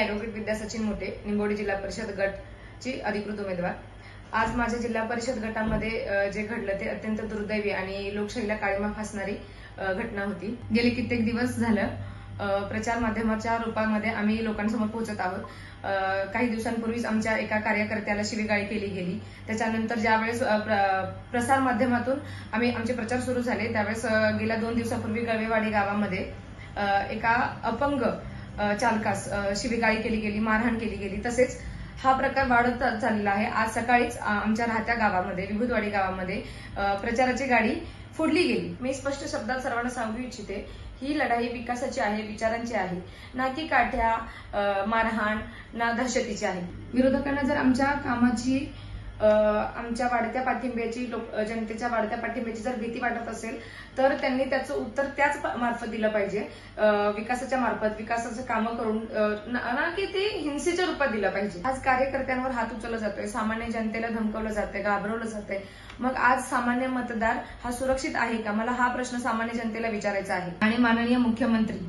Advocate विद्या सचिन मोटे, निंबोडी जिल्हा परिषद गटची अधिकृत उमेदवार। आज माझ्या जिल्हा परिषद गटामध्ये जे घडलं ते अत्यंत दुर्दैवी आणि लोकशाहीला काळिमा फासणारी घटना होती। गेले कित्येक दिवस झालं प्रचार माध्यमाच्या रूपामध्ये आम्ही लोकांसमोर पोहोचत आहोत। काही दिवसांपूर्वीच आमच्या एका कार्यकर्त्याला शिवीगाळी केली गेली। त्याच्यानंतर ज्यावेळेस प्रसार माध्यमातून आमचे प्रचार सुरू झाले त्यावेळेस गेल्या 2 दिवसापूर्वी गळवेवाडी गावामध्ये एका अपंग चालकास शिवीगाळी केली गेली, मारहाण केली गेली। तसेच हा प्रकार वाढत चाललेला आहे। आज सकाळीच आमच्या राहत्या गावामध्ये विभूतवाडी गावामध्ये प्रचाराची गाडी फोडली गेली। मी स्पष्ट शब्दात सर्वांना सांगू इच्छिते, ही लढाई विकासाची आहे, विचारांची आहे, ना की काठ्या, मारहाण ना दहशतीची आहे। विरोधकांना जर आमच्या कामाची आमच्या वाढत्या पाठिंब्याची जनतेच्या वाढत्या पाठिंब्याची जर भीती वाटत असेल तर त्यांनी त्याचं उत्तर त्याच मार्फत दिलं पाहिजे, विकासाच्या मार्फत, विकासाचं कामं करून, ना की ते हिंसेच्या रूपात दिलं पाहिजे। आज कार्यकर्त्यांवर हात उचलला जातोय, सामान्य जनतेला धमकावलं जातंय, घाबरवलं जातंय। मग आज सामान्य मतदार हा सुरक्षित आहे का? मला हा प्रश्न सामान्य जनतेला विचारायचा आहे। आणि माननीय मुख्यमंत्री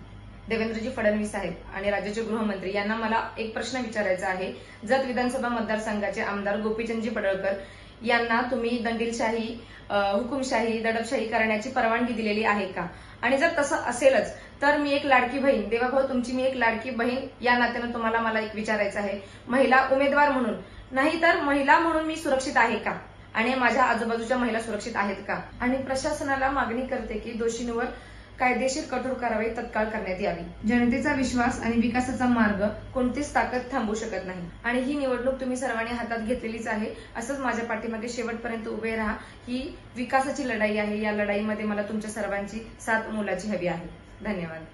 देवेंद्रजी फडणवीस साहेब आणि राज्याचे गृहमंत्री यांना मला एक प्रश्न विचारायचा आहे। जत विधानसभा मतदारसंघाचे आमदार गोपीचंदजी पडळकर यांना तुम्ही दंडीलशाही, हुकुमशाही, दडपशाही करण्याची परवानगी दिलेली आहे का? आणि जर तसं असेलच तर मी एक लाडकी बहीण, देवाभाऊ तुमची मी एक लाडकी बहीण या नात्यानं तुम्हाला मला एक विचारायचं आहे, महिला उमेदवार म्हणून नाही तर महिला म्हणून मी सुरक्षित आहे का? आणि माझ्या आजूबाजूच्या महिला सुरक्षित आहेत का? आणि प्रशासनाला मागणी करते की दोषींवर कायदेशीर कठोर कारवाई तत्काळ करण्यात यावी। जनतेचा विश्वास आणि विकासाचा मार्ग कोणतीच ताकद थांबवू शकत नाही आणि ही निवडणूक तुम्ही सर्वांनी हातात घेतलेलीच आहे। असंच माझ्या पाठीमागे शेवटपर्यंत उभे राहा। ही विकासाची लढाई आहे, या लढाईमध्ये मला तुमच्या सर्वांची साथ मोलाची हवी आहे। धन्यवाद।